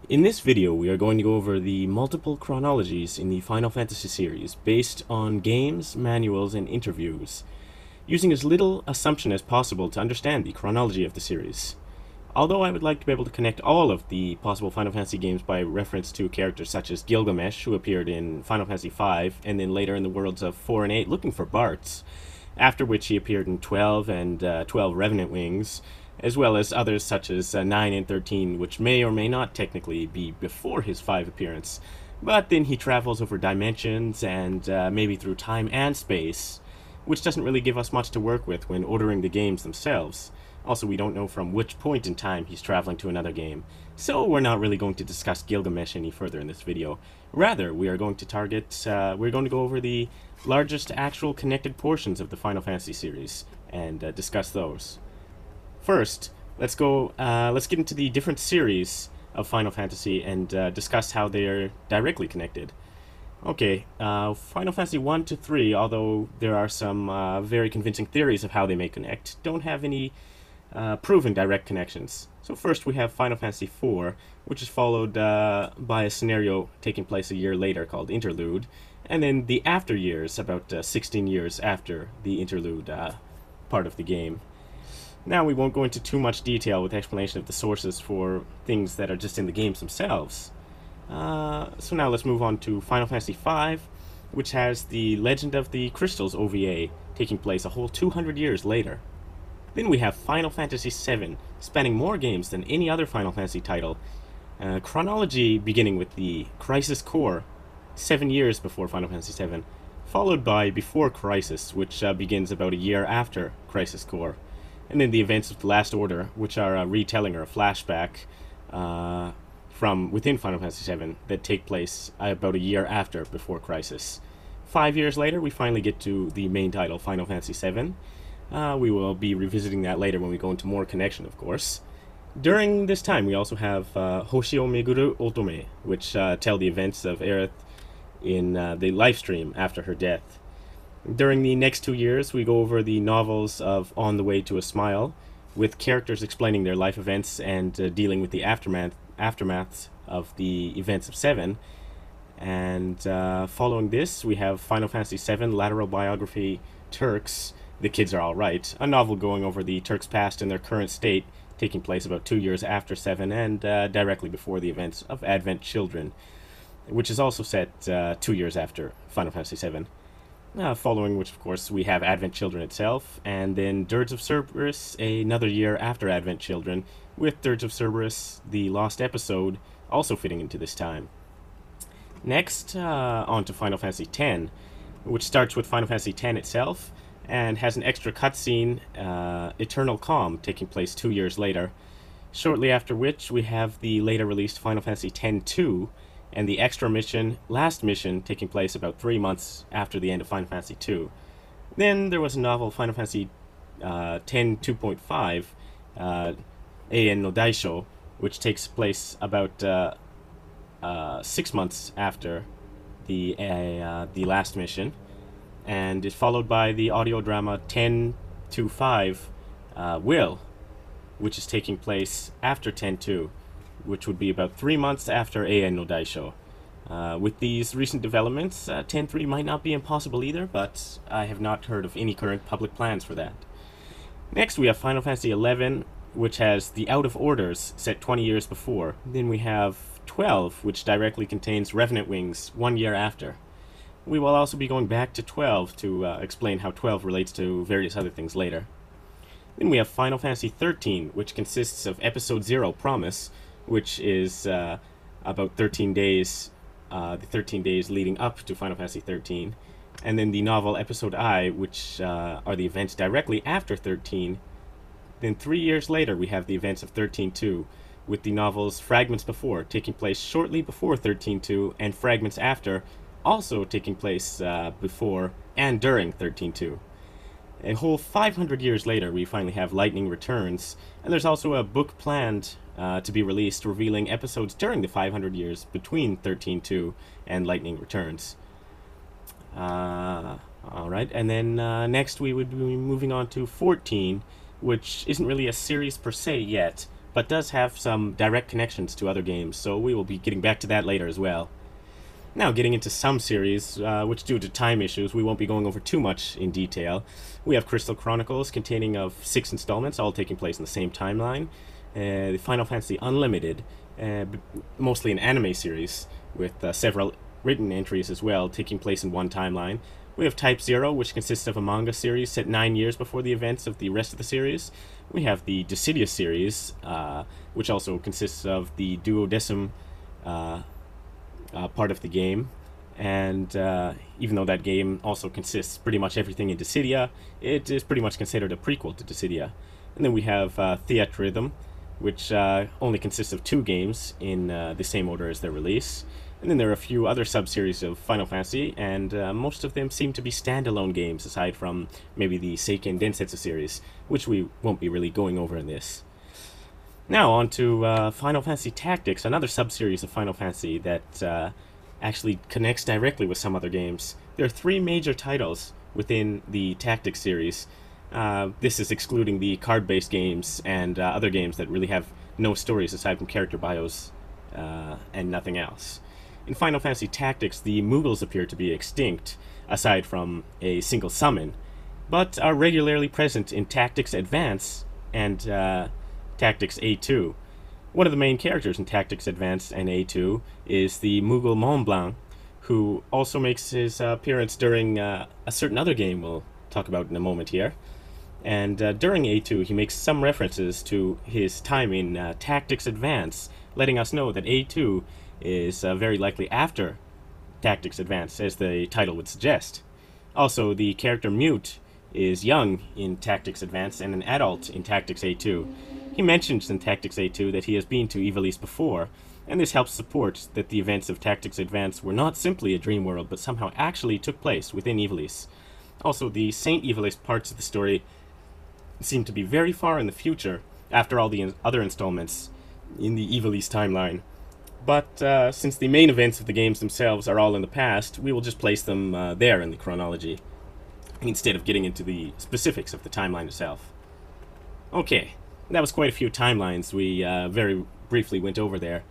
In this video, we are going to go over the multiple chronologies in the Final Fantasy series based on games, manuals, and interviews, using as little assumption as possible to understand the chronology of the series. Although I would like to be able to connect all of the possible Final Fantasy games by reference to characters such as Gilgamesh, who appeared in Final Fantasy V, and then later in the worlds of 4 and 8 looking for Bart's, after which he appeared in 12 and 12 Revenant Wings, as well as others such as 9 and 13, which may or may not technically be before his 5 appearance. But then he travels over dimensions and maybe through time and space, which doesn't really give us much to work with when ordering the games themselves. Also, we don't know from which point in time he's traveling to another game, so we're not really going to discuss Gilgamesh any further in this video. Rather, we are going to we're going to go over the largest actual connected portions of the Final Fantasy series and discuss those. First, let's get into the different series of Final Fantasy and discuss how they are directly connected. Okay, Final Fantasy 1 to 3, although there are some very convincing theories of how they may connect, don't have any proven direct connections. So first we have Final Fantasy 4, which is followed by a scenario taking place a year later called Interlude, and then the after years, about 16 years after the Interlude part of the game. Now, we won't go into too much detail with explanation of the sources for things that are just in the games themselves. So now let's move on to Final Fantasy V, which has the Legend of the Crystals OVA taking place a whole 200 years later. Then we have Final Fantasy VII, spanning more games than any other Final Fantasy title. Chronology beginning with the Crisis Core, 7 years before Final Fantasy VII, followed by Before Crisis, which begins about a year after Crisis Core. And then the events of the Last Order, which are a retelling or a flashback from within Final Fantasy VII that take place about a year after Before Crisis. 5 years later, we finally get to the main title, Final Fantasy VII. We will be revisiting that later when we go into more connection, of course. During this time, we also have Hoshi o Meguru Otome, which tell the events of Aerith in the live stream after her death. During the next 2 years, we go over the novels of On the Way to a Smile, with characters explaining their life events and dealing with the aftermaths of the events of 7. And following this, we have Final Fantasy VII Lateral Biography Turks, The Kids Are Alright, a novel going over the Turks' past and their current state, taking place about 2 years after 7 and directly before the events of Advent Children, which is also set 2 years after Final Fantasy VII. Following which, of course, we have Advent Children itself, and then Dirge of Cerberus, another year after Advent Children, with Dirge of Cerberus, the Lost Episode, also fitting into this time. Next, on to Final Fantasy X, which starts with Final Fantasy X itself, and has an extra cutscene, Eternal Calm, taking place 2 years later, shortly after which we have the later released Final Fantasy X-2, and the extra mission, Last Mission, taking place about 3 months after the end of Final Fantasy II. Then there was a novel, Final Fantasy X 2.5, Eien no Daisho, which takes place about 6 months after the last mission, and is followed by the audio drama 10.25, Will, which is taking place after 10.2, which would be about 3 months after Eien no Daisho. With these recent developments, 10.3 might not be impossible either, but I have not heard of any current public plans for that. Next, we have Final Fantasy XI, which has the Out of Orders set 20 years before. Then we have 12, which directly contains Revenant Wings 1 year after. We will also be going back to 12 to explain how 12 relates to various other things later. Then we have Final Fantasy XIII, which consists of Episode 0, Promise, which is about 13 days, the 13 days leading up to Final Fantasy XIII, and then the novel Episode I, which are the events directly after 13. Then 3 years later, we have the events of 13.2, with the novels Fragments Before, taking place shortly before 13.2, and Fragments After, also taking place before and during 13.2. A whole 500 years later, we finally have Lightning Returns, and there's also a book planned to be released revealing episodes during the 500 years between 13.2 and Lightning Returns. Alright, and then next we would be moving on to 14, which isn't really a series per se yet, but does have some direct connections to other games, so we will be getting back to that later as well. Now, getting into some series, which due to time issues we won't be going over too much in detail. We have Crystal Chronicles, containing of 6 installments, all taking place in the same timeline. The Final Fantasy Unlimited, mostly an anime series, with several written entries as well, taking place in one timeline. We have Type 0, which consists of a manga series set 9 years before the events of the rest of the series. We have the Dissidia series, which also consists of the duodecim part of the game, and even though that game also consists pretty much everything in Dissidia, it is pretty much considered a prequel to Dissidia. And then we have Theatrhythm, which only consists of 2 games in the same order as their release. And then there are a few other sub-series of Final Fantasy, and most of them seem to be standalone games, aside from maybe the Seiken Densetsu series, which we won't be really going over in this. Now on to Final Fantasy Tactics, another sub-series of Final Fantasy that actually connects directly with some other games. There are 3 major titles within the Tactics series. This is excluding the card-based games and other games that really have no stories aside from character bios and nothing else. In Final Fantasy Tactics, the Mughals appear to be extinct, aside from a single summon, but are regularly present in Tactics Advance and Tactics A2. One of the main characters in Tactics Advance and A2 is the Mughal Mont Blanc, who also makes his appearance during a certain other game we'll talk about in a moment here. And during A2, he makes some references to his time in Tactics Advance, letting us know that A2 is very likely after Tactics Advance, as the title would suggest. Also, the character Mute is young in Tactics Advance and an adult in Tactics A2. He mentions in Tactics A2 that he has been to Ivalice before, and this helps support that the events of Tactics Advance were not simply a dream world, but somehow actually took place within Ivalice. Also, the Saint Ivalice parts of the story seem to be very far in the future, after all the other installments in the Ivalice timeline. But since the main events of the games themselves are all in the past, we will just place them there in the chronology, instead of getting into the specifics of the timeline itself. Okay, that was quite a few timelines we very briefly went over there,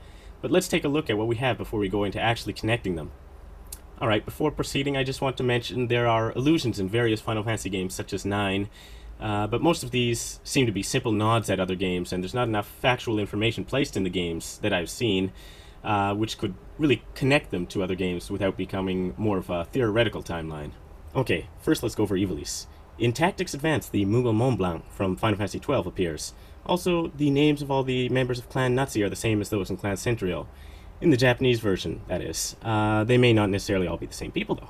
but let's take a look at what we have before we go into actually connecting them. Alright, before proceeding, I just want to mention there are allusions in various Final Fantasy games, such as 9, but most of these seem to be simple nods at other games, and there's not enough factual information placed in the games that I've seen, which could really connect them to other games without becoming more of a theoretical timeline. Okay, first let's go over Ivalice. In Tactics Advance, the Mughal Mont Blanc from Final Fantasy XII appears. Also, the names of all the members of Clan Nazi are the same as those in Clan Centrio. In the Japanese version, that is. They may not necessarily all be the same people, though.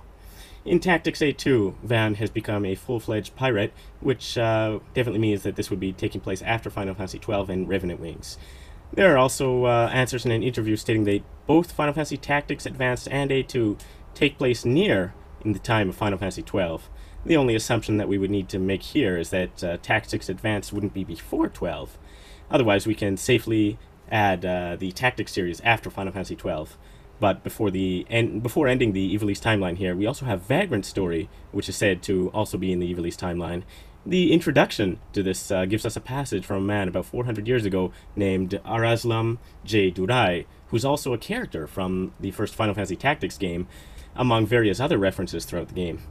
In Tactics A2, Van has become a full-fledged pirate, which definitely means that this would be taking place after Final Fantasy XII and Revenant Wings. There are also answers in an interview stating that both Final Fantasy Tactics Advanced and A2 take place near in the time of Final Fantasy XII. The only assumption that we would need to make here is that Tactics Advanced wouldn't be before 12. Otherwise, we can safely add the Tactics series after Final Fantasy XII. But before ending the Ivalice timeline here, we also have Vagrant Story, which is said to also be in the Ivalice timeline. The introduction to this gives us a passage from a man about 400 years ago named Arazlam J. Durai, who's also a character from the first Final Fantasy Tactics game, among various other references throughout the game.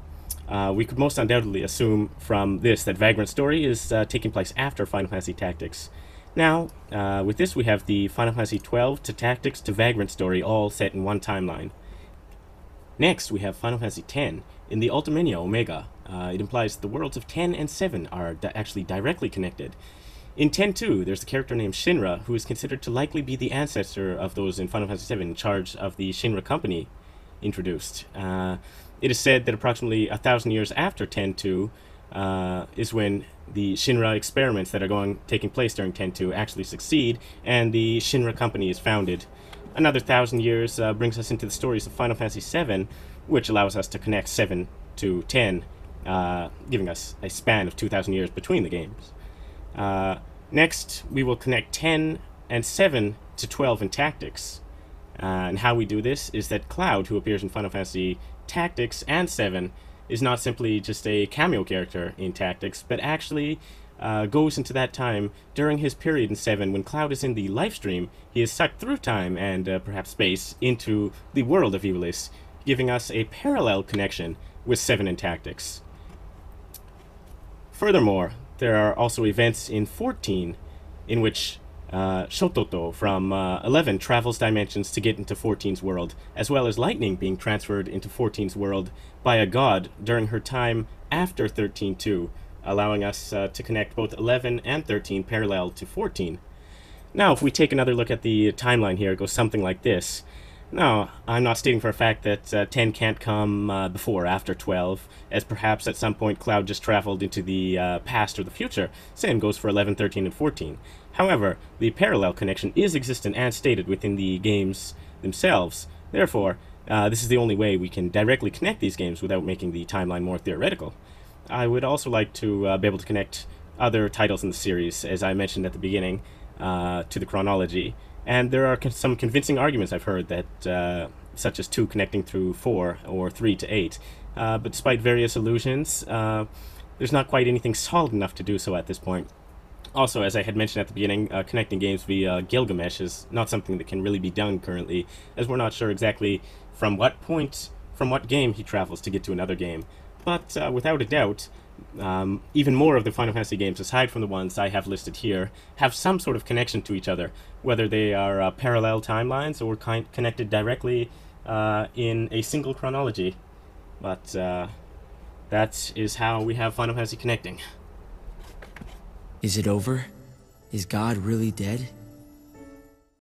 We could most undoubtedly assume from this that Vagrant Story is taking place after Final Fantasy Tactics. Now, with this we have the Final Fantasy XII to Tactics to Vagrant Story all set in one timeline. Next, we have Final Fantasy X. In the Ultimania Omega, it implies the worlds of 10 and 7 are actually directly connected. In 10-2, there's a character named Shinra, who is considered to likely be the ancestor of those in Final Fantasy VII in charge of the Shinra Company introduced. It is said that approximately 1,000 years after 10-2 is when the Shinra experiments that are taking place during 10-2 actually succeed, and the Shinra Company is founded. Another 1,000 years brings us into the stories of Final Fantasy VII, which allows us to connect 7 to 10, giving us a span of 2,000 years between the games. Next, we will connect 10 and 7 to 12 in Tactics. And how we do this is that Cloud, who appears in Final Fantasy Tactics and 7, is not simply just a cameo character in Tactics, but actually goes into that time during his period in 7 when Cloud is in the life stream. He is sucked through time and perhaps space into the world of Evilis, giving us a parallel connection with 7 and Tactics. Furthermore, there are also events in 14 in which Shototo from 11 travels dimensions to get into 14's world, as well as Lightning being transferred into 14's world by a god during her time after 13-2, allowing us to connect both 11 and 13 parallel to 14. Now, if we take another look at the timeline here, it goes something like this. Now, I'm not stating for a fact that 10 can't come before or after 12, as perhaps at some point Cloud just traveled into the past or the future. Same goes for 11, 13, and 14. However, the parallel connection is existent and stated within the games themselves. Therefore, this is the only way we can directly connect these games without making the timeline more theoretical. I would also like to be able to connect other titles in the series, as I mentioned at the beginning, to the chronology. And there are some convincing arguments I've heard that, such as 2 connecting through 4 or 3 to 8. But despite various illusions, there's not quite anything solid enough to do so at this point. Also, as I had mentioned at the beginning, connecting games via Gilgamesh is not something that can really be done currently, as we're not sure exactly from what game he travels to get to another game. But without a doubt, even more of the Final Fantasy games, aside from the ones I have listed here, have some sort of connection to each other, whether they are parallel timelines or connected directly in a single chronology. But that is how we have Final Fantasy connecting. Is it over? Is God really dead?